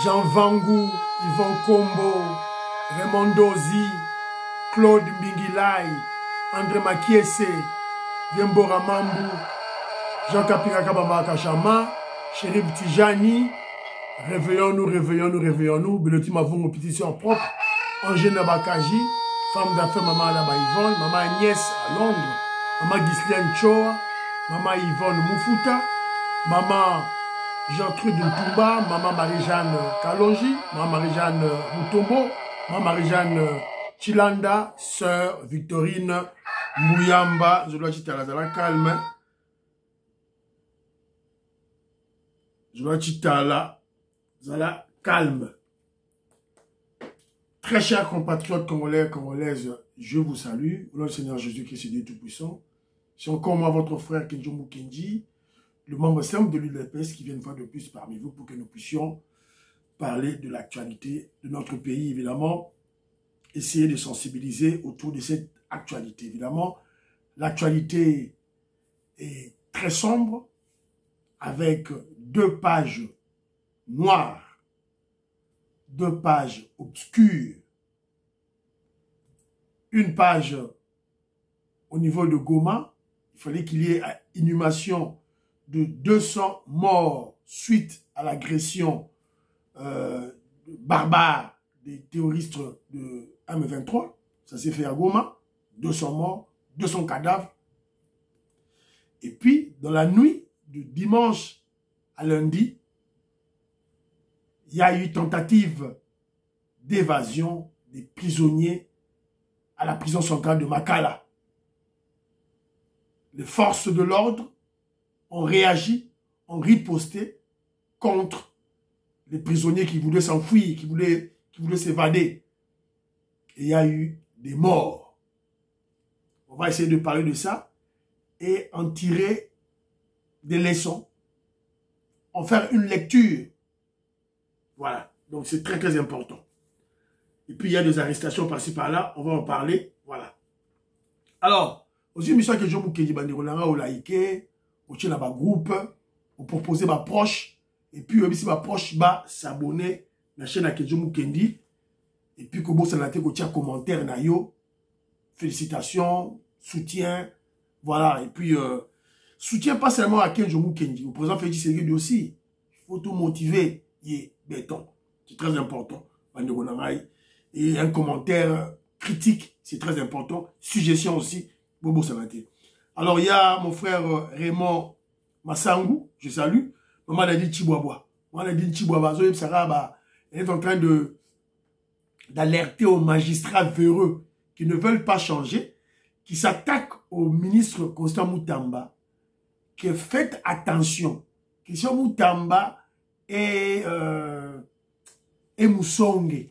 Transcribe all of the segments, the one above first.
Jean Vangou, Yvon Kombo, Raymond Dozi, Claude Mbingilai, André Makiese, Dembora Mambu, Jean Kapira Kabamba Kachama, Chérif Tijani, réveillons-nous, réveillons-nous, réveillons-nous, Beloti Mavongo, pétition propre, Angèle Nabakaji, femme d'affaires Maman Alaba Yvonne, Maman Agnès à Londres, Maman Ghislaine Choa, Maman Yvonne Moufuta, Maman Gertrude Ntumba, Maman Marie-Jeanne Kalonji, Maman Marie-Jeanne Mutombo, Maman Marie-Jeanne Chilanda, Sœur Victorine Mouyamba, je dois dire à la calme. Je dois dire à la calme. Très chers compatriotes congolais, congolaises, je vous salue. Au nom du Seigneur Jésus-Christ, Dieu Tout-Puissant. C'est encore moi, votre frère Kenjo Mukendi, le membre simple de l'UDPS qui vient une fois de plus parmi vous pour que nous puissions parler de l'actualité de notre pays, évidemment. Essayer de sensibiliser autour de cette actualité. Évidemment, l'actualité est très sombre, avec 2 pages noires, 2 pages obscures, une page au niveau de Goma. Il fallait qu'il y ait inhumation de 200 morts suite à l'agression barbare des terroristes de M23. Ça s'est fait à Goma. 200 morts, 200 cadavres. Et puis, dans la nuit de dimanche à lundi, il y a eu tentative d'évasion des prisonniers à la prison centrale de Makala. Les forces de l'ordre ont réagi, ont riposté contre les prisonniers qui voulaient s'enfuir, qui voulaient s'évader. Et il y a eu des morts. On va essayer de parler de ça et en tirer des leçons, en faire une lecture. Voilà. Donc c'est très très important. Et puis il y a des arrestations par-ci par-là, on va en parler. Voilà. Alors, aussi, mission que je vous dis, on like, on tient dans groupe, on propose ma proche, et puis aussi ma proche va s'abonner à la chaîne à Kenjo Mukendi, et puis que vous avez commentaire na yo, félicitations, soutien, voilà, et puis soutien pas seulement à Kenjo Mukendi, au président Félix Tshisekedi aussi, il faut tout motiver, béton, c'est très important, et un commentaire critique, c'est très important, suggestion aussi, Bobo Samate. Alors, il y a mon frère Raymond Massangou, je salue. Maman a dit Chiboaba. Maman a dit Chiboaba. Elle est en train d'alerter aux magistrats véreux qui ne veulent pas changer, qui s'attaquent au ministre Constant Moutamba, que faites attention. Question Moutamba et Moussongue.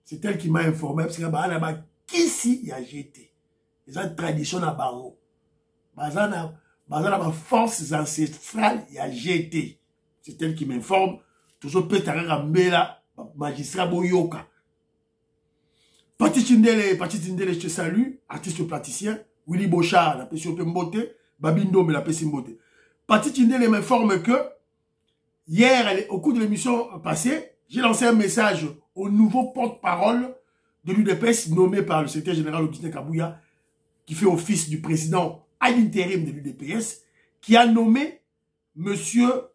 C'est elle qui m'a informé, parce que qui s'y a jeté. C'est une tradition à Bango. Bazana forces ancestrales y a jeté. C'est elle qui m'informe. Toujours peut-être Rambela, magistrat Boyoka. Pati Tindele, je te salue. Artiste plasticien. Willy Bochard, la pêche Mbote. Babindo, mais la pêche Mbote. Pati Tindele m'informe que hier, au cours de l'émission passée, j'ai lancé un message au nouveau porte-parole de l'UDPS nommé par le secrétaire général Augustin Kabouya, qui fait office du président à l'intérim de l'UDPS, qui a nommé monsieur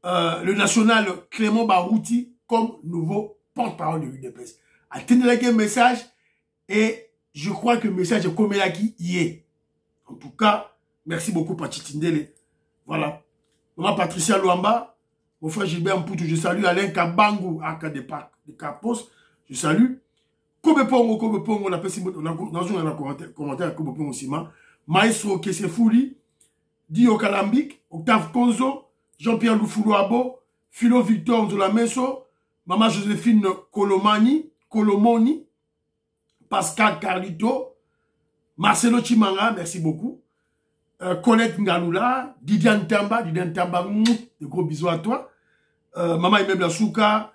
le national Clément Barouti comme nouveau porte-parole de l'UDPS. A tenu un message et je crois que le message est comme là qui y est. En tout cas, merci beaucoup Pati Tindele. Voilà. Maman Patricia Luamba, mon frère Gilbert Mpoutou, je salue Alain Kabangou, Aka de Parc de Capos, je salue. Kobe Pongo, on a fait un commentaire Kobe Pongo Sima. Maestro Kesefouli, Dio Kalambik, Octave Konzo, Jean-Pierre Loufoulouabo, Philo Victor Nzolameso, Maman Joséphine Colomoni, Pascal Carlito, Marcelo Chimanga, merci beaucoup, Colette Ngaloula, Didier Ntamba, de gros bisous à toi, Maman Imebla Souka,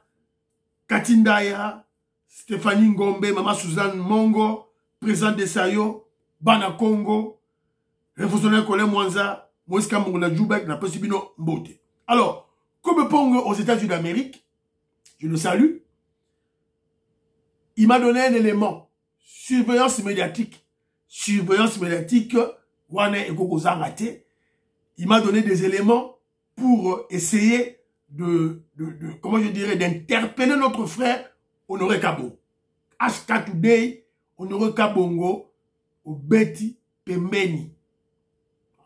Katindaya, Stéphanie Ngombe, Maman Suzanne Mongo, Président de Sayo, Bana Congo, révolutionnaire Colin Mwanza, Moïse Kamongona Djoubek, la Possibino Mbote. Alors, comme Pongo aux États-Unis d'Amérique, je le salue. Il m'a donné un élément. Surveillance médiatique. Surveillance médiatique, il m'a donné des éléments pour essayer comment je dirais, d'interpeller notre frère Honoré Kabongo. HK Today, Honoré Kabongo, au Betty Pembeni.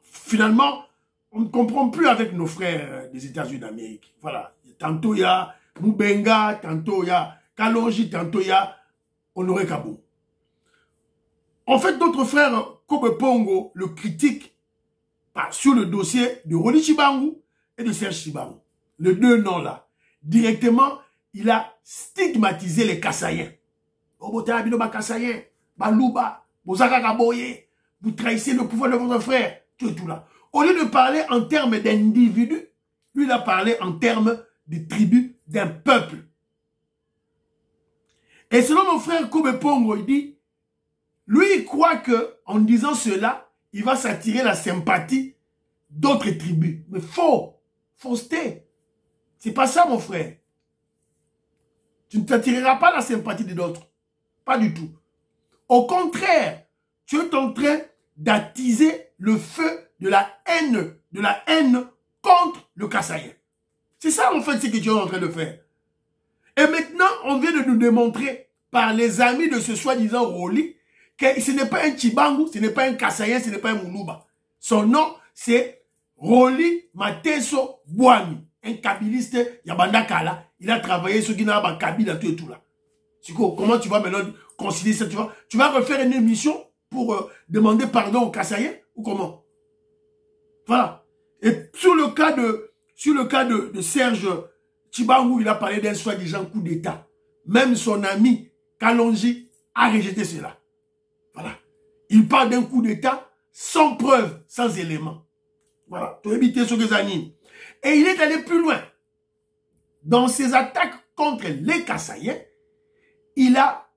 Finalement, on ne comprend plus avec nos frères des États-Unis d'Amérique. Voilà. Tantôt il y a Moubenga, tantôt il y a Kalonji, tantôt il y a Honoré Kabongo. En fait, notre frère Kobe Pongo le critique sur le dossier de Roli Chibangu et de Serge Chibangu. Les deux noms-là. Directement, il a stigmatisé les Kassaïens. Kassaïens, Balouba, Bozaka Kaboye, vous trahissez le pouvoir de votre frère. Tout là. Au lieu de parler en termes d'individus, lui, il a parlé en termes de tribus, d'un peuple. Et selon mon frère Kobe Pongo, il dit, lui, il croit que en disant cela, il va s'attirer la sympathie d'autres tribus. Mais faux. Fausseté. C'est pas ça, mon frère. Tu ne t'attireras pas la sympathie d'autres. Pas du tout. Au contraire, tu es en train d'attiser le feu de la haine contre le Kassaïen. C'est ça, en fait, ce que tu es en train de faire. Et maintenant, on vient de nous démontrer par les amis de ce soi-disant Roli que ce n'est pas un Chibangu, ce n'est pas un Kassaïen, ce n'est pas un Moulouba. Son nom, c'est Roli Mateso Bouami, un kabiliste Yabanda Kala. Il a travaillé sur Guinée, Kabila, tout et tout là. Comment tu vas maintenant concilier ça? Tu vas refaire une émission pour demander pardon aux Kassaïens ou comment? Voilà. Et sur le cas de Serge Chibangu, il a parlé d'un soi-disant coup d'État. Même son ami Kalonji a rejeté cela. Voilà. Il parle d'un coup d'État sans preuve, sans élément. Voilà. Pour éviter ce que ça anime. Et il est allé plus loin. Dans ses attaques contre les Kassaïens, il a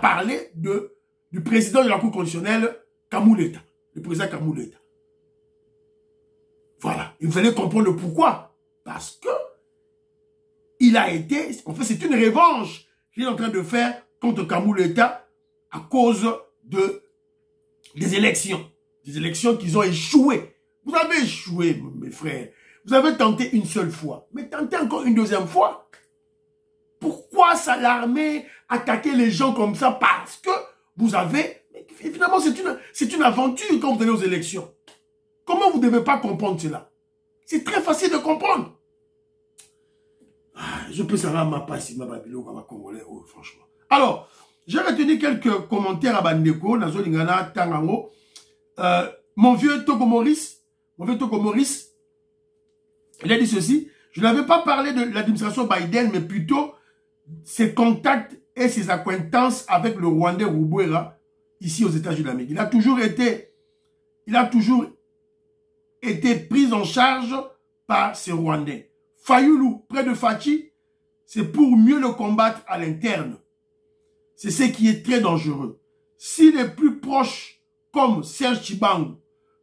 parlé du président de la Cour constitutionnelle, Kamouleta. Le président Kamouleta. Voilà. Il fallait comprendre le pourquoi. Parce que il a été, en fait, c'est une revanche qu'il est en train de faire contre Kamouleta à cause des élections. Des élections qu'ils ont échoué. Vous avez échoué, mes frères. Vous avez tenté une seule fois. Mais tentez encore une deuxième fois. Pourquoi s'alarmer, attaquer les gens comme ça? Parce que vous avez... Finalement, c'est une aventure quand vous allez aux élections. Comment vous ne devez pas comprendre cela? C'est très facile de comprendre. Je peux savoir ma passe, ma babylone, ma congolais, oh, franchement. Alors, j'ai retenu quelques commentaires à Bandeko, Nazo Lingana, Tangango. Mon vieux Togo Maurice, il a dit ceci. Je n'avais pas parlé de l'administration Biden, mais plutôt ses contacts et ses acquaintances avec le Rwandais Roubuera, ici aux États-Unis d'Amérique. Il a toujours été pris en charge par ces Rwandais. Fayoulou, près de Fachi, c'est pour mieux le combattre à l'interne. C'est ce qui est très dangereux. Si les plus proches, comme Serge Chibangu,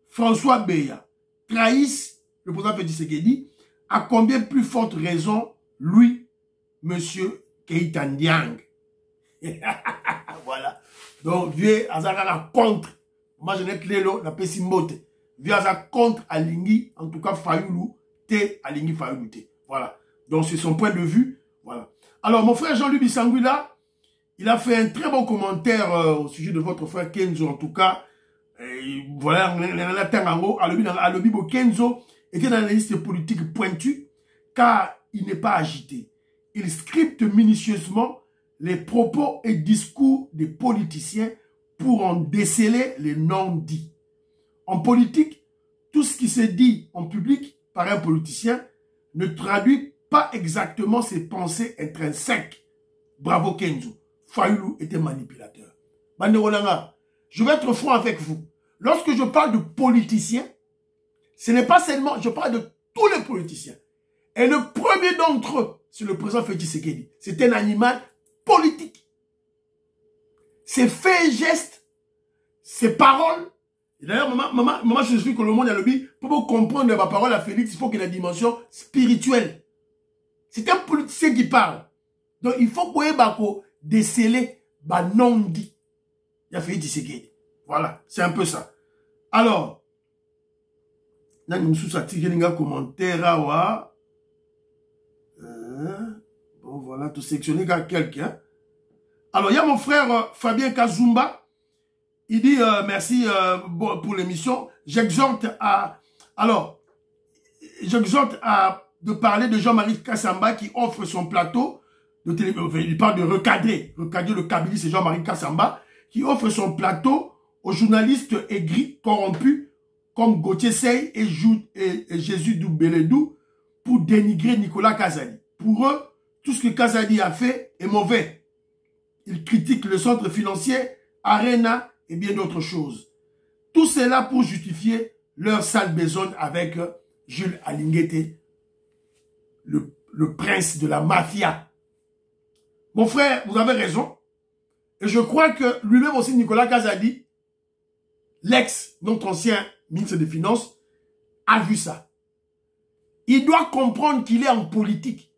François Beya, trahissent le président Félix Tshisekedi, à combien plus forte raison, lui, monsieur Keïta Ndiang. Voilà. Donc, vieux Azara contre. Moi, je n'ai que l'élo, la pessimbote. Vieux Azara contre Alingi, en tout cas, Fayoulou, T, Alingi Fayoulou, T. Voilà. Donc, c'est son point de vue. Voilà. Alors, mon frère Jean-Louis Bissangui, là, il a fait un très bon commentaire au sujet de votre frère Kenzo, en tout cas. Voilà, Alobibo Kenzo était un analyste politique pointu, car il n'est pas agité. Il scripte minutieusement les propos et discours des politiciens pour en déceler les non-dits. En politique, tout ce qui se dit en public par un politicien ne traduit pas exactement ses pensées intrinsèques. Bravo Kenzo. Fayoulou était manipulateur. Banderolanga, je vais être franc avec vous. Lorsque je parle de politiciens, ce n'est pas seulement, je parle de tous les politiciens. Et le premier d'entre eux, c'est le président Félix Tshisekedi. C'est un animal politique. Ses faits et gestes, ses paroles. D'ailleurs, maman, je suis que le monde a le but. Pour comprendre ma parole à Félix, il faut qu'il y ait une dimension spirituelle. C'est un politicien qui parle. Donc, il faut qu'on déceler non dit. Il a fait Tshisekedi. Voilà, c'est un peu ça. Alors, nous sommes un commentaire. Bon, voilà, tout sélectionné quelqu'un. Alors, il y a mon frère Fabien Kazumba. Il dit merci pour l'émission. J'exhorte à de parler de Jean-Marie Kassamba qui offre son plateau de télévision. Il parle de recadrer le Kabylie, c'est Jean-Marie Kassamba qui offre son plateau aux journalistes aigris, corrompus, comme Gauthier Sey et Jésus Doubeledou, pour dénigrer Nicolas Kazadi. Pour eux, tout ce que Kazadi a fait est mauvais. Ils critiquent le centre financier, Arena et bien d'autres choses. Tout cela pour justifier leur sale besogne avec Jules Alinguete, le prince de la mafia. Mon frère, vous avez raison. Et je crois que lui-même aussi, Nicolas Kazadi, notre ancien ministre des Finances, a vu ça. Il doit comprendre qu'il est en politique.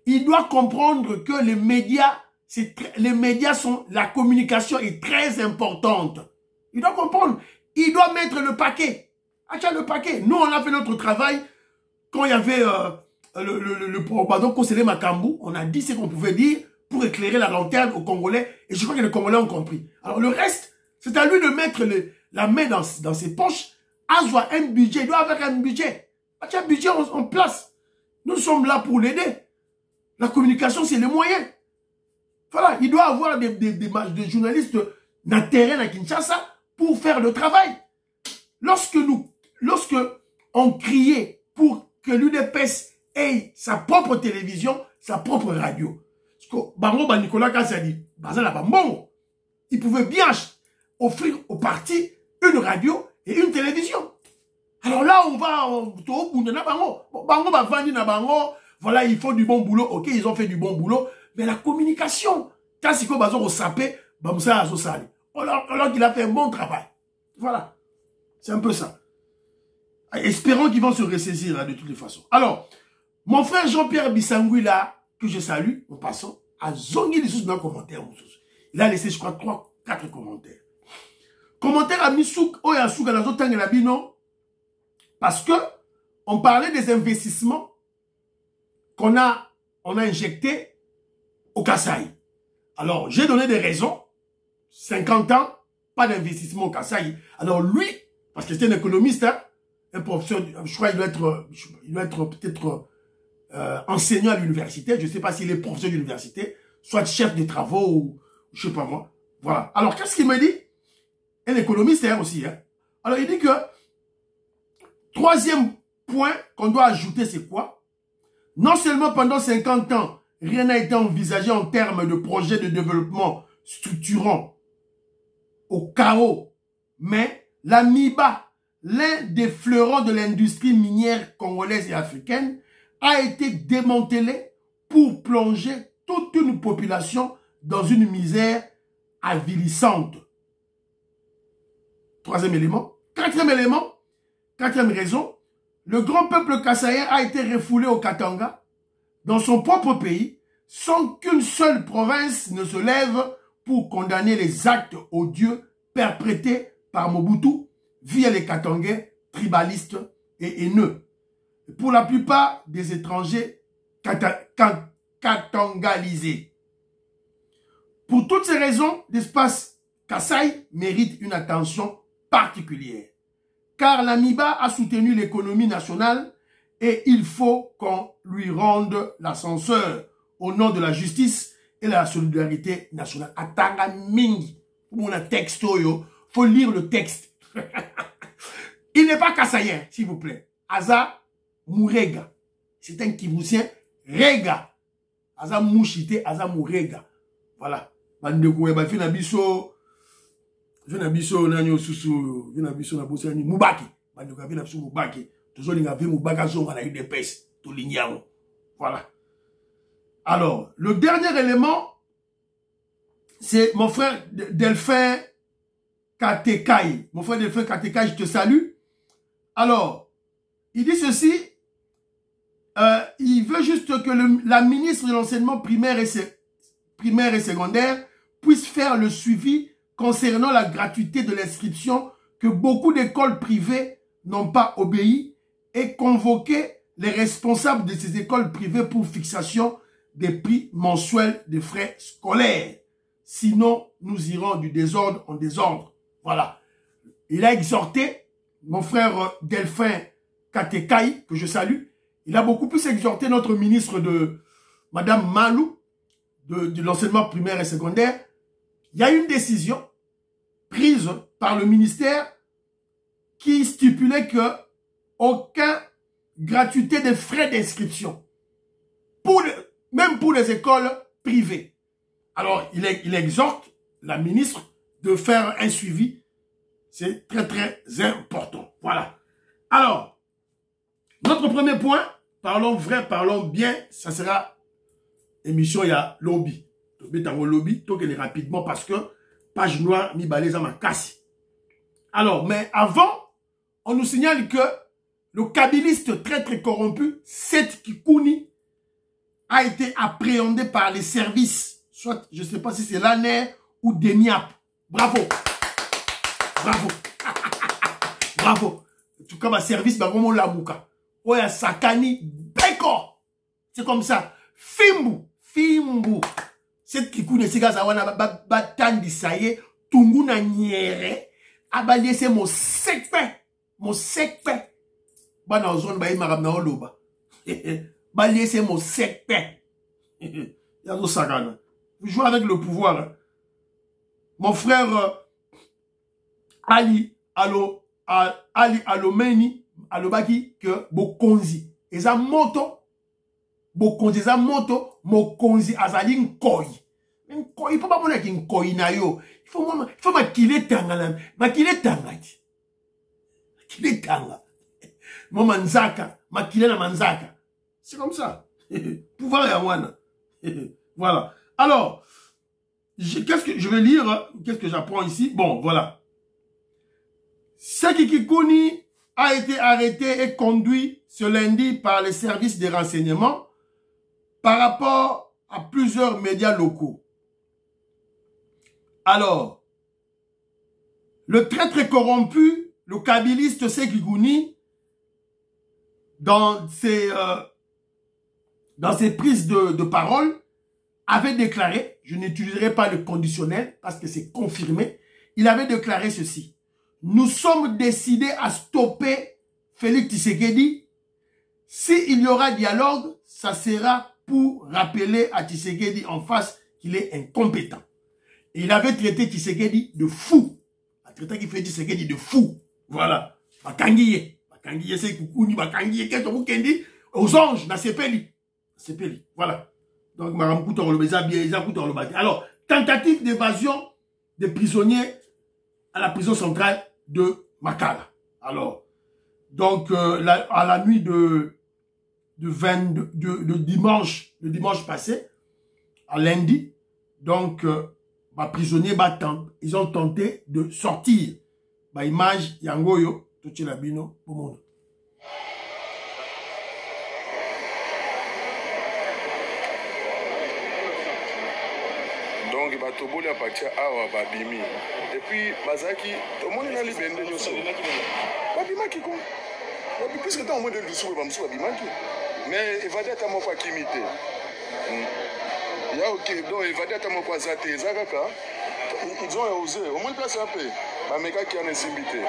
Il doit comprendre que les médias la communication est très importante. Il doit comprendre. Il doit mettre le paquet. Achat le paquet. Nous, on a fait notre travail quand il y avait le pardon, conseiller Makambou. On a dit ce qu'on pouvait dire pour éclairer la lanterne aux Congolais. Et je crois que les Congolais ont compris. Alors le reste, c'est à lui de mettre la main dans ses poches. Azwa un budget. Il doit avoir un budget. Achat un budget en place. Nous sommes là pour l'aider. La communication, c'est le moyen. Voilà, il doit avoir des journalistes terrain à Kinshasa pour faire le travail. Lorsque on criait pour que l'UDPS ait sa propre télévision, sa propre radio. Parce que Nicolas Kazadi, il pouvait bien offrir au parti une radio et une télévision. Alors là, on va au bout de voilà, il faut du bon boulot. Ok, ils ont fait du bon boulot. Mais la communication, alors qu'il a fait un bon travail. Voilà. C'est un peu ça. Espérons qu'ils vont se ressaisir là, de toutes les façons. Alors, mon frère Jean-Pierre Bissangui là, que je salue, en passant, a zongi les sous dans le commentaire. Il a laissé, je crois, 3-4 commentaires. Commentaire à Missouk, Oyasouk, à la Zotang et la Bino, parce que on parlait des investissements qu'on a injectés au Kasaï. Alors, j'ai donné des raisons. 50 ans, pas d'investissement au Kasaï. Alors lui, parce que c'est un économiste, hein, un professeur, je crois qu'il doit être peut-être enseignant à l'université. Je ne sais pas s'il est professeur d'université, soit chef de travaux ou je ne sais pas moi. Voilà. Alors, qu'est-ce qu'il me dit? Un économiste hein, aussi. Hein. Alors, il dit que troisième point qu'on doit ajouter, c'est quoi? Non seulement pendant 50 ans, rien n'a été envisagé en termes de projets de développement structurants au chaos, mais la MIBA, l'un des fleurons de l'industrie minière congolaise et africaine, a été démantelé pour plonger toute une population dans une misère avilissante. Troisième élément. Quatrième raison, le grand peuple kassaïen a été refoulé au Katanga, dans son propre pays, sans qu'une seule province ne se lève pour condamner les actes odieux perpétrés par Mobutu via les Katangais tribalistes et haineux. Pour la plupart des étrangers katangalisés. Pour toutes ces raisons, l'espace Kasaï mérite une attention particulière. Car l'AMIBA a soutenu l'économie nationale et il faut qu'on lui rende l'ascenseur au nom de la justice et la solidarité nationale. Atanga mingi. Pour mon texte, faut lire le texte. Il n'est pas kassaïen, s'il vous plaît. Aza Mourega. C'est un Kivousien. Rega. Aza Mouchite, Aza Mourega. Voilà. Bandeko, eba fina biso nanyo susu, fina biso na bosi ani Mubaki. Bandeko fina biso Mubaki. Toujours l'inga vu Mubaka zonga na UDPS. Tout l'ignamo. Voilà. Alors, le dernier élément, c'est mon frère Delphin Katekai. Mon frère Delphin Katekai, je te salue. Alors, il dit ceci. il veut juste que la ministre de l'enseignement primaire et secondaire puisse faire le suivi concernant la gratuité de l'inscription que beaucoup d'écoles privées n'ont pas obéi et convoquer les responsables de ces écoles privées pour fixation des prix mensuels des frais scolaires. Sinon, nous irons du désordre en désordre. Voilà. Il a exhorté mon frère Delphin Katekai, que je salue. Il a beaucoup plus exhorté notre ministre de Madame Malou, de l'enseignement primaire et secondaire. Il y a une décision prise par le ministère qui stipulait que aucune gratuité des frais d'inscription, même pour les écoles privées. Alors, il exhorte la ministre de faire un suivi. C'est très, très important. Voilà. Alors, notre premier point, parlons vrai, parlons bien, ça sera émission, il y a lobby. Lobby, donc elle est rapidement parce que page noire, mi balèze à ma casse. Alors, mais avant, on nous signale que le kabiliste très très corrompu, Seth Kikouni, a été appréhendé par les services, soit, je ne sais pas si c'est l'ANER ou DENIAP. Bravo. Bravo. Bravo. En tout cas, ma service, bah, vraiment la mouka. Ouais, Sakani, Beko. C'est comme ça. Fimbu. Cette Kikouni, c'est gars, wana batandi saye, tunguna nyere, abalie c'est mon sekpe. Bana ozone ba ima ramna oloba. Balie c'est mon sekpe. Yazo Sakana. Vous jouez avec le pouvoir. Hein. Mon frère Ali Alomeni, Alobaki, que Bokonzi. Et ça moto, Bokonzi, ça moto, Mokonzi, azali nkoi. Nkoi, il faut pas monnaie nkoi na yo. Il faut makile tanga, makile tanga. Makile tanga. Mo manzaka, makile na manzaka. C'est comme ça. Pouvoir ya wana. Voilà. Alors, qu'est-ce que je vais lire? Qu'est-ce que j'apprends ici? Bon, voilà. Seki Kikouni a été arrêté et conduit ce lundi par les services de renseignement par rapport à plusieurs médias locaux. Alors, le très très corrompu, le kabiliste Seki Kikouni, dans ses prises de parole, avait déclaré, je n'utiliserai pas le conditionnel parce que c'est confirmé, il avait déclaré ceci. Nous sommes décidés à stopper Félix Tshisekedi. S'il y aura dialogue, ça sera pour rappeler à Tshisekedi en face qu'il est incompétent. Et il avait traité Tshisekedi de fou. Il a traité qui fait Tshisekedi de fou. Voilà. Bakangiye. Bakangiye, c'est Koukouni, Bakangiye, qu'est-ce que vous dit? Aux anges, na sepeli. Sepeli. Voilà. Donc, alors, tentative d'évasion des prisonniers à la prison centrale de Makala. Alors, donc, à la nuit de dimanche passé, à lundi, donc, les prisonniers ils ont tenté de sortir. Image, Yangoyo, Tochilabino, au monde. Donc batoboli apatia awa babimi et puis bazaki tomoni na libende nyoso babimaki ko babi puisque tant au moins de lusu bamsu babimaki mais évadé ta moko akimité ya OK donc évadé ta moko azate zakaka ils ont osé au moins place un peu bameka qui en insimité.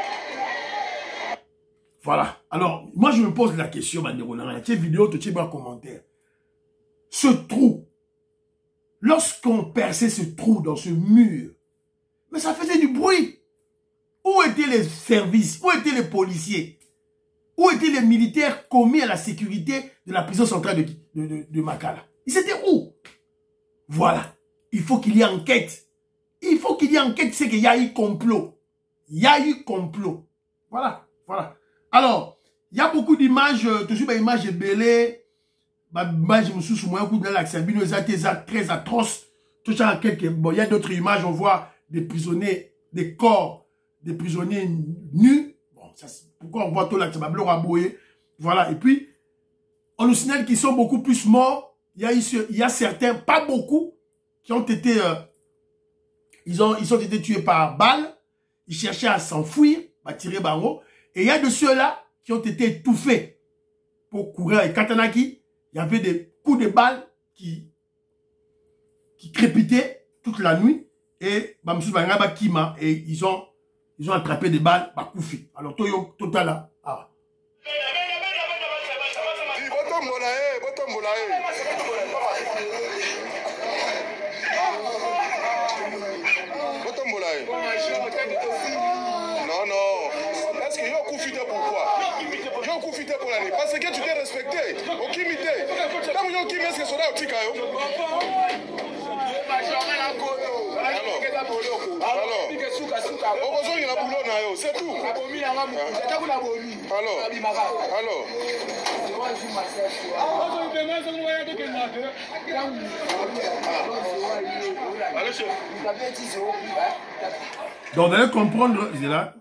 Voilà. Alors, moi je me pose la question Banderona, cette vidéo tu un commentaire. Ce trou, lorsqu'on perçait ce trou dans ce mur, mais ça faisait du bruit. Où étaient les services? Où étaient les policiers? Où étaient les militaires commis à la sécurité de la prison centrale de Makala? Ils étaient où? Voilà. Il faut qu'il y ait enquête. Il faut qu'il y ait enquête, c'est qu'il y a eu complot. Il y a eu complot. Voilà. Voilà. Alors, il y a beaucoup d'images, toujours des images belées. Très atroce. Bon, il y a d'autres images, on voit des prisonniers, des corps, des prisonniers nus. Bon, ça, pourquoi on voit tout là, ça va bleu raboué. Voilà, et puis, on nous signale qu'ils sont beaucoup plus morts. Il y a certains, pas beaucoup, qui ont été... ils ont été tués par balle. Ils cherchaient à s'enfuir, à tirer bango. Et il y a de ceux-là qui ont été étouffés pour courir. Et Katanaki, il y avait des coups de balles qui crépitaient toute la nuit. Et ils ont attrapé des balles par Koufi. Alors, Toyo, Totala. Ah. Non, non. Est-ce que yo Koufité pourquoi? Yo Koufité pour l'année. Parce que tu t'es respecté. Au Kimité. Comme yo Kim, est-ce que cela au Tikayo? Alors, c'est tout. Donc, vous allez comprendre, il est là.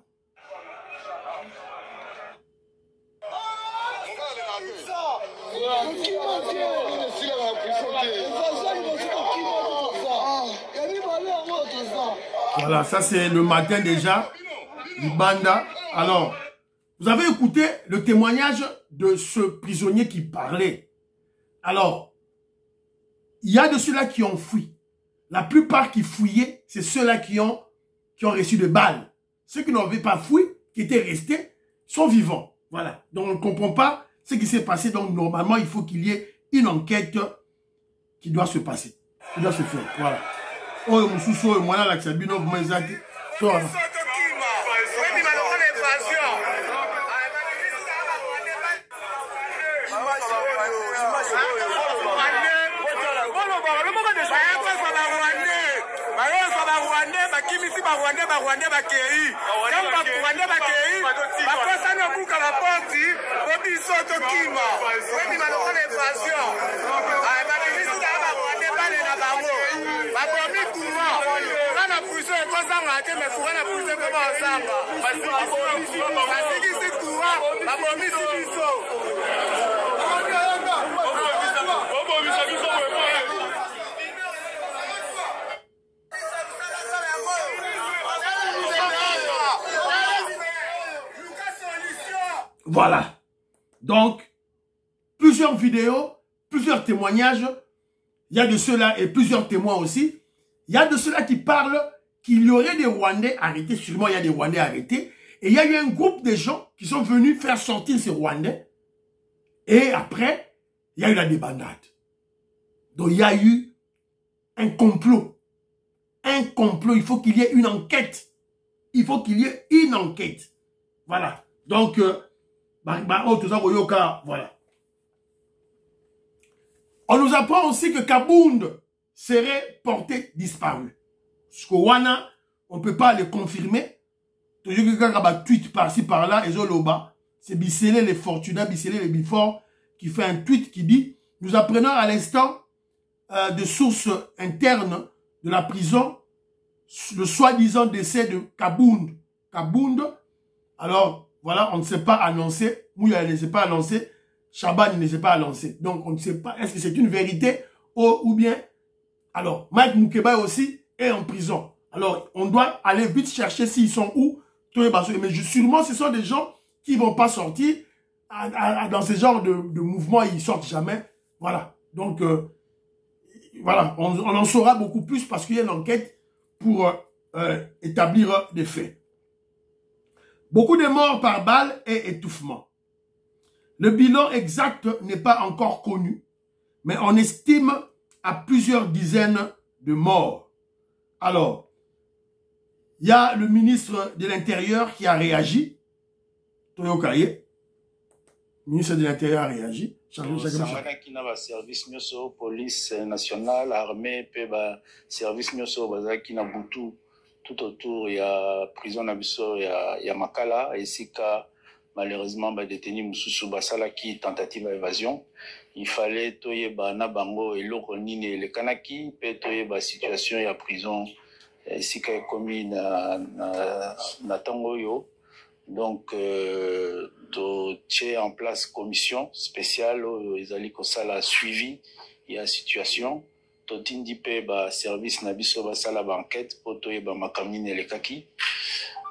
Voilà, ça c'est le matin déjà, Libanda. Alors, vous avez écouté le témoignage de ce prisonnier qui parlait. Alors, il y a de ceux-là qui ont fui. La plupart qui fouillaient, c'est ceux-là qui ont reçu des balles. Ceux qui n'avaient pas fui, qui étaient restés, sont vivants. Voilà. Donc, on ne comprend pas ce qui s'est passé. Donc, normalement, il faut qu'il y ait une enquête qui doit se passer, qui doit se faire. Voilà. Oh, Moussousso, moi, là, c'est Bino, vous m'avez dit. Voilà. Donc, plusieurs vidéos, plusieurs témoignages. Il y a de ceux-là et plusieurs témoins aussi. Il y a de ceux-là qui parlent qu'il y aurait des Rwandais arrêtés. Sûrement, il y a des Rwandais arrêtés. Et il y a eu un groupe de gens qui sont venus faire sortir ces Rwandais. Et après, il y a eu la débandade. Donc, il y a eu un complot. Un complot. Il faut qu'il y ait une enquête. Il faut qu'il y ait une enquête. Voilà. Donc, voilà. On nous apprend aussi que Kabound serait porté disparu. Parce que Wana, on ne peut pas le confirmer. Toujours quelqu'un qui tweet par-ci par-là, et Zoloba, c'est Bissele les Fortuna, Bissele les Bifort, qui fait un tweet qui dit: nous apprenons à l'instant de sources internes de la prison le soi-disant décès de Kabound. Kabound, alors, voilà, on ne s'est pas annoncé, Mouya ne s'est pas annoncé, Chaban ne s'est pas annoncé. Donc, on ne sait pas, est-ce que c'est une vérité ou bien... Alors, Mike Moukeba aussi est en prison. Alors, on doit aller vite chercher s'ils sont où. Mais sûrement, ce sont des gens qui ne vont pas sortir. Dans ce genre de mouvement, ils ne sortent jamais. Voilà. Donc, voilà, on en saura beaucoup plus parce qu'il y a une enquête pour établir des faits. Beaucoup de morts par balle et étouffement. Le bilan exact n'est pas encore connu, mais on estime à plusieurs dizaines de morts. Alors, il y a le ministre de l'Intérieur qui a réagi. Toyo Kaye, ministre de l'Intérieur a réagi. Service mioso, police nationale, armée, service mioso, qui na Boutou, tout autour, il y a prison Nabiso, il y a Makala, et Sika, malheureusement, détenu Moussoussou Basala qui tentative d'évasion. Il fallait toye na bango et l'oronine le kanaki, pe toye situation, il y a prison, Sika est commis na tangoyo. Donc, tu es en place commission spéciale, ils allaient comme ça la suivi, il y a situation. Totindi pe ba service nabiso ba sala ba enquête poto e ba makamine le kaki.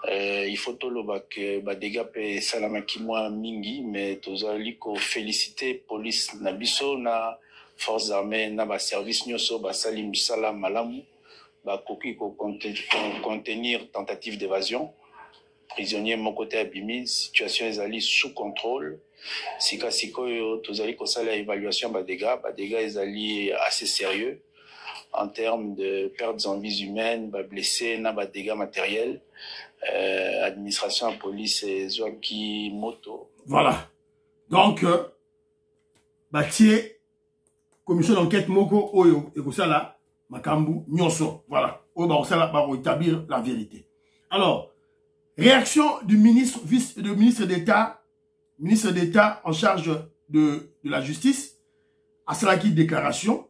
Il faut tout le que ba dégâts pe salamaki moi mingi mais tozali ko féliciter police nabiso na forces armées na ba service nyoso ba salim sala malamu ba koki ko contenir tentative d'évasion. Prisonniers mon côté abimi, situation ezali sous contrôle. Sika sikoyo tozali ko sala évaluation ba dégâts ezali assez sérieux en termes de pertes en vies humaines, blessés, na dégâts matériels, administration, police et Zouaki moto. Voilà. Donc, Batié, commission d'enquête Moko Oyo et Kosala, Makambu, Nyoso. Voilà. Oyo Bakosala va établir la vérité. Alors, réaction du ministre d'État en charge de la justice, à Salaki déclaration.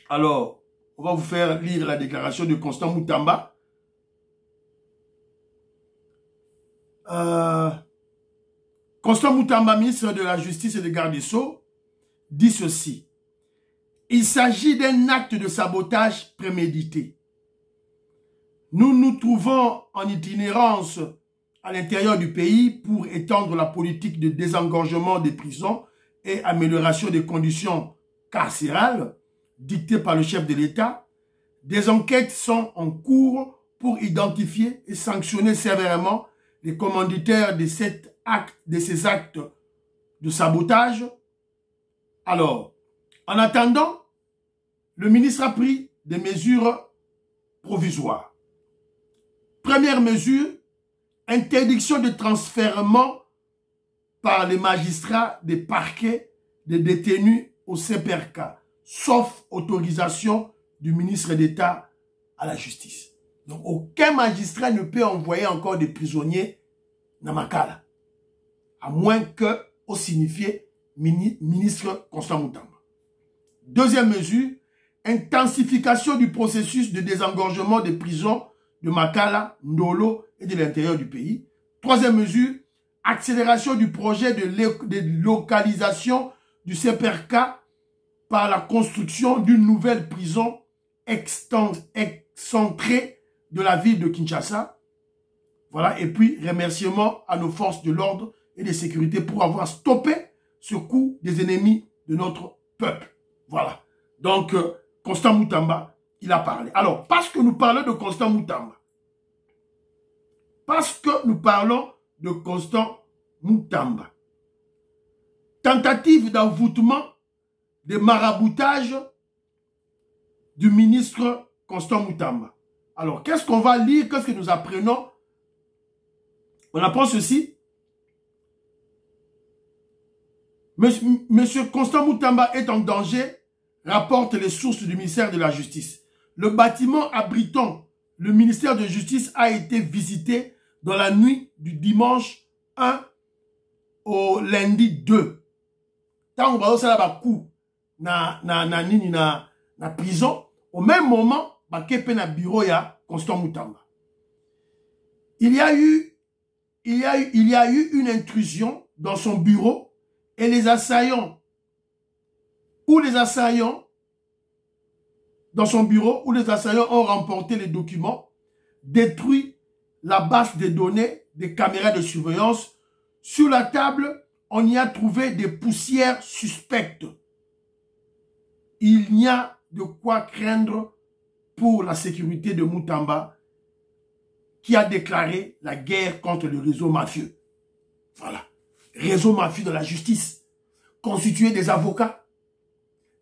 Alors, on va vous faire lire la déclaration de Constant Moutamba. Constant Moutamba, ministre de la Justice et de Garde des Sceaux, dit ceci. Il s'agit d'un acte de sabotage prémédité. Nous nous trouvons en itinérance à l'intérieur du pays pour étendre la politique de désengorgement des prisons et amélioration des conditions carcérales dictée par le chef de l'État. Des enquêtes sont en cours pour identifier et sanctionner sévèrement les commanditaires de ces actes de sabotage. Alors, en attendant, le ministre a pris des mesures provisoires. Première mesure, interdiction de transfèrement par les magistrats des parquets des détenus au CPRK, sauf autorisation du ministre d'État à la justice. Donc, aucun magistrat ne peut envoyer encore des prisonniers dans Makala, à moins que, au signifié, ministre Constant Moutamba. Deuxième mesure, intensification du processus de désengorgement des prisons de Makala, Ndolo et de l'intérieur du pays. Troisième mesure, accélération du projet de localisation du CPRK par la construction d'une nouvelle prison excentrée de la ville de Kinshasa. Voilà, et puis remerciement à nos forces de l'ordre et de sécurité pour avoir stoppé ce coup des ennemis de notre peuple. Voilà. Donc, Constant Moutamba, il a parlé. Alors, parce que nous parlons de Constant Moutamba, tentative d'envoûtement, de maraboutage du ministre Constant Moutamba. Alors, qu'est-ce qu'on va lire? Qu'est-ce que nous apprenons? On apprend ceci. Monsieur Constant Moutamba est en danger, rapportent les sources du ministère de la Justice. Le bâtiment abritant le ministère de Justice a été visité dans la nuit du dimanche 1 au lundi 2. Tant qu'on va ba coup na prison, au même moment, ba kepe na bureau ya Constant Moutamba. Il y a eu une intrusion dans son bureau et les assaillants dans son bureau où les assaillants ont remporté les documents, détruit la base de données des caméras de surveillance. Sur la table, on y a trouvé des poussières suspectes. Il n'y a de quoi craindre pour la sécurité de Moutamba qui a déclaré la guerre contre le réseau mafieux. Voilà. Réseau mafieux de la justice, constitué des avocats,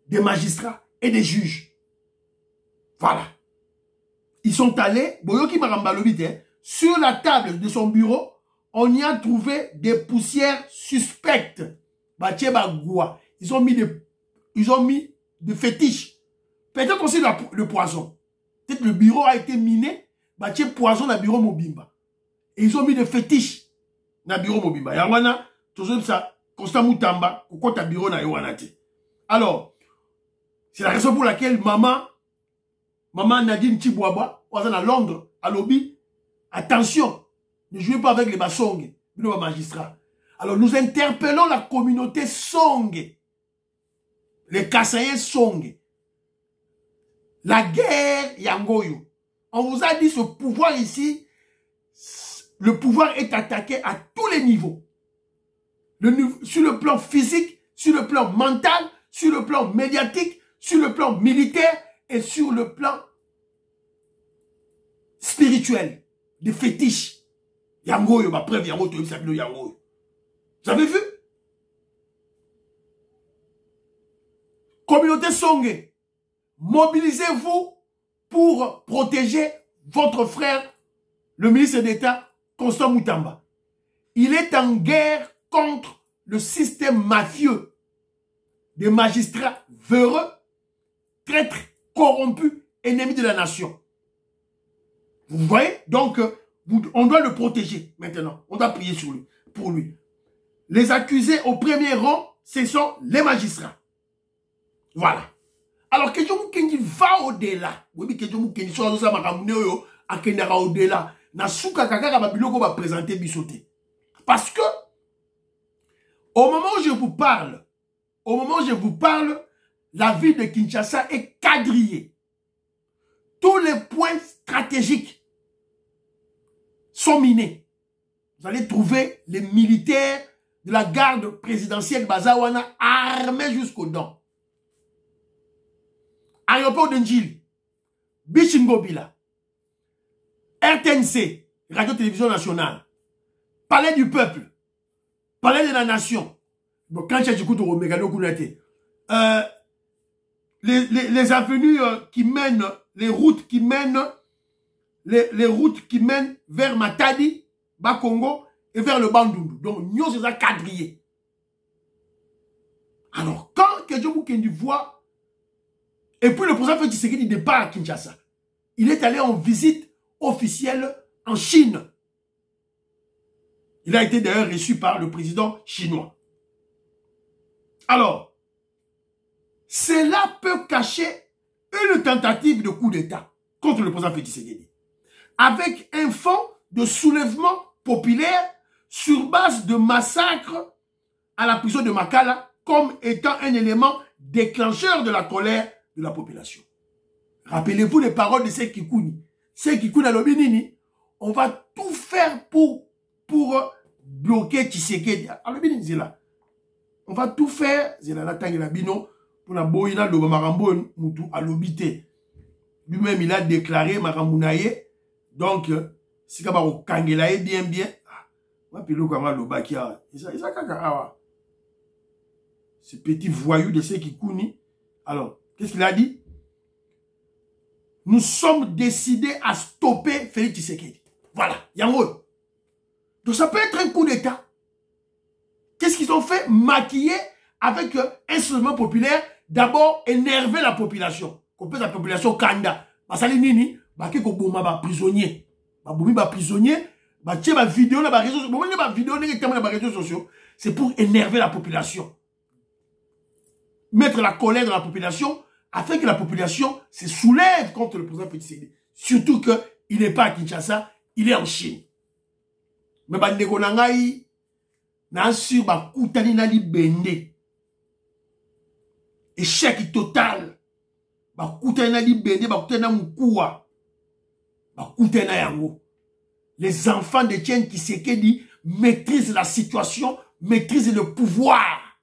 des magistrats et des juges. Voilà. Ils sont allés, Boyoki Marambalobite, sur la table de son bureau, on y a trouvé des poussières suspectes. Ils ont mis des fétiches. Peut-être aussi le poison. Peut-être le bureau a été miné, poison dans le bureau Mobimba. Et ils ont mis des fétiches dans le bureau Mobimba. Yawana, toujours ça, Constant Moutamba, kokota bureau na Yowanate. Alors, c'est la raison pour laquelle maman Nadine Tibouaba, à Londres, à Lobby, attention, Ne jouez pas avec les Basong, les magistrats. Alors nous interpellons la communauté Song, les Kassaïens Song. La guerre Yangoyo. On vous a dit ce pouvoir ici, le pouvoir est attaqué à tous les niveaux. Sur le plan physique, sur le plan mental, sur le plan médiatique, sur le plan militaire et sur le plan spirituel, des fétiches. Yangoyo, ma preuve, Yangoyo, Yangoyo. Vous avez vu? Communauté Songé, mobilisez-vous pour protéger votre frère, le ministre d'État, Constant Moutamba. Il est en guerre contre le système mafieux des magistrats véreux, traîtres, corrompus, ennemis de la nation. Vous voyez? Donc, on doit le protéger maintenant. On doit prier sur lui, pour lui. Les accusés au premier rang, ce sont les magistrats. Voilà. Alors, que Kendi va au-delà. Oui, que Kendi soit au-delà. Nasuka Kaka Babiloko va présenter Bissoté. Parce que, au moment où je vous parle, la ville de Kinshasa est quadrillée. Tous les points stratégiques sont minés. Vous allez trouver les militaires de la garde présidentielle Bazawana armés jusqu'aux dents. Aéroport de Njili, Bichimbobila, RTNC, Radio-Télévision Nationale, Palais du Peuple, Palais de la Nation, les avenues qui mènent, les routes qui mènent vers Matadi, Bakongo et vers le Bandundu. Donc, nous sommes quadrillés. Alors, quand Kedjou Kendi voit, et puis le président Félix Tshisekedi départ à Kinshasa, il est allé en visite officielle en Chine. Il a été d'ailleurs reçu par le président chinois. Alors, cela peut cacher une tentative de coup d'État contre le président Félix Tshisekedi, avec un fond de soulèvement populaire sur base de massacre à la prison de Makala comme étant un élément déclencheur de la colère de la population. Rappelez-vous les paroles de Sekikouni. Sekikouni à l'Obinini, on va tout faire pour bloquer Tshisekedi. À l'Obinini, c'est là. On va tout faire, c'est là, pour la boïna de Marambo Moutou à l'obité. Lui-même, il a déclaré Maramounaye. Donc, si Kabaro Kangelaye bien, ce petit voyou de Sekikouni. Alors, qu'est-ce qu'il a dit? Nous sommes décidés à stopper Félix Tshisekedi. Voilà, Yango. Donc ça peut être un coup d'État. Qu'est-ce qu'ils ont fait? Maquiller avec un soulèvement populaire. D'abord, énerver la population. Qu'on peut la population Kanda. Basali Nini, Baké Koboma, ba prisonnier. Baboumi, ba prisonnier. Ba tché, ba vidéo, ba réseaux sociaux. C'est pour énerver la population. Mettre la colère dans la population afin que la population se soulève contre le président Félix Tshisekedi. Surtout qu'il n'est pas à Kinshasa, il est en Chine. Mais bandeko nangai na sur ba kutani na libende. Échec total. Ba kutani na libende, ba kutani na mukua. Ba kutani na yango. Les enfants de Etienne Tshisekedi maîtrisent la situation, maîtrisent le pouvoir.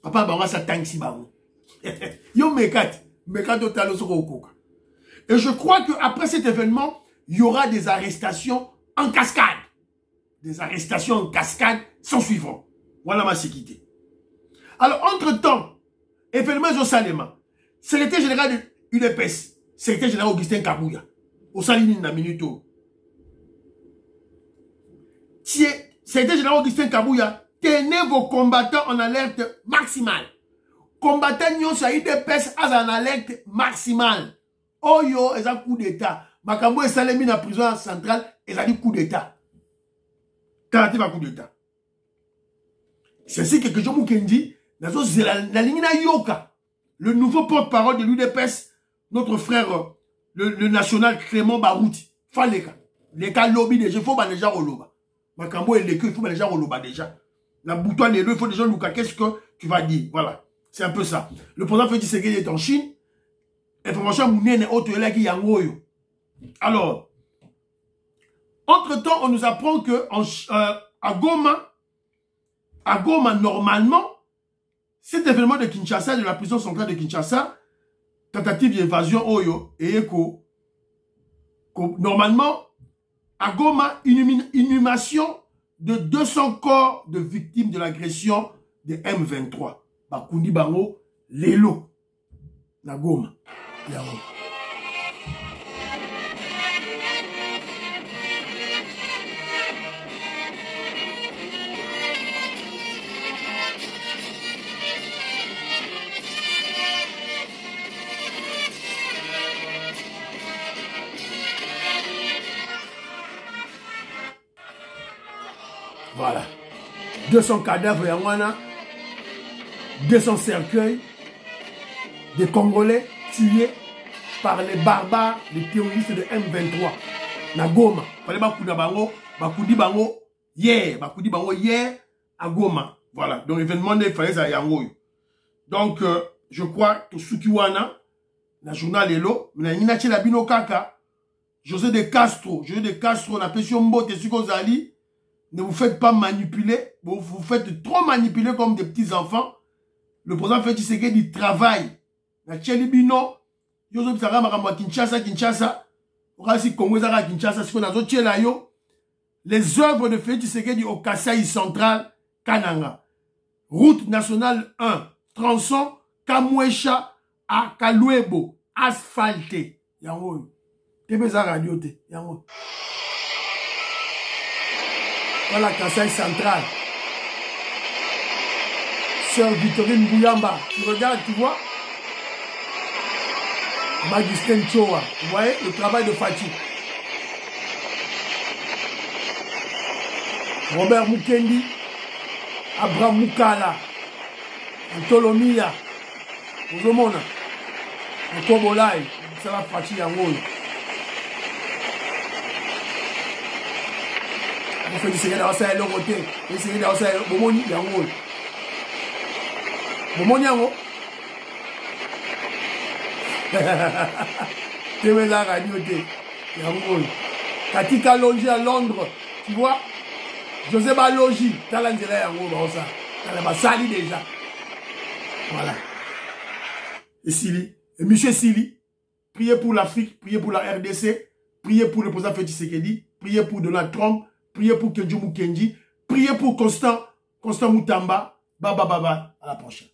Papa Bawa sa tangsi bango. Yo mekat total soko okoka. Et je crois qu'après cet événement, il y aura des arrestations en cascade. Des arrestations en cascade sans suivant. Voilà ma sécurité. Alors, entre-temps, événement Zosalema, secrétaire général de l'UDPS, secrétaire général Augustin Kabouya, au Salini na minuto. Secrétaire général Augustin Kabouya, tenez vos combattants en alerte maximale. Combattants nyon sa UDPS en alerte maximale. Oh yo, ils ont coup d'état. Makambo et Salemi na prison centrale, ils ont dit coup d'état. Karaté va coup d'état. C'est ainsi que Kejo Mukendi, la ligne na Yoka, le nouveau porte-parole de l'UDPS, notre frère, le national Clément Barouti, Faleka, Les cas lobby déjà, il faut déjà roloba. Makambo et les queues, il faut déjà roloba déjà. La bouton les deux, il faut déjà Luka, qu'est-ce que tu vas dire? Voilà. C'est un peu ça. Le président Félix Tshisekedi est en Chine. Information mounene autre qui yangoyo. Alors, entre-temps, on nous apprend que à Goma, normalement, cet événement de Kinshasa, de la prison centrale de Kinshasa, tentative d'invasion Oyo et Eko, normalement, à Goma, inhumation de 200 corps de victimes de l'agression de M23. Bakundi Bango, Lelo, na Goma. Yango. Voilà. 200 cadavres Yangwana, 200 cercueils, des Congolais tués par les barbares, les terroristes de M23. Na Goma. Fallait bakudi bango hier à Goma. Voilà. Donc événement il fallait ça yangoyo. Donc je crois que Sukiwana, la journal Elo, na nina la bino kaka, José de Castro, la pression mbote Sukozali. Ne vous faites pas manipuler, vous vous faites trop manipuler comme des petits enfants. Le président Félix Tshisekedi travaille. Na Tchelibino, Yozo Bisara Makamwa Kinshasa, Orasi Congo Zara Kinshasa, ce qu'on a d'autres là yo. Les œuvres de Félix Tshisekedi au Kasaï central, Kananga. Route nationale 1, tronçon Kamwesha à Kalouebo, asphalté. Yango. Tebeza radio te, yango. Voilà Kasaï central. Sœur Victorine Bouyamba, tu regardes, tu vois? Magustin Choa, vous voyez le travail de Fati. Robert Mukendi, Abraham Mukala, Antolomia, Ozomona, Nkobolai, c'est la Fati Yangoy. On fait du Sénégal dans ça et l'autre côté. Le Sénégal dans ça et Bomoni Yangoy. Bomoni Yangoy. Tu veux la radio, Katika logé à Londres, tu vois, José Balogi, t'as l'angélé en gros, ça, t'as la sali déjà. Voilà. Et Sili, et monsieur Sili, priez pour l'Afrique, priez pour la RDC, priez pour le président Félix Tshisekedi, priez pour Donald Trump, priez pour Kenji Mukendi, priez pour Constant Mutamba. Baba, à la prochaine.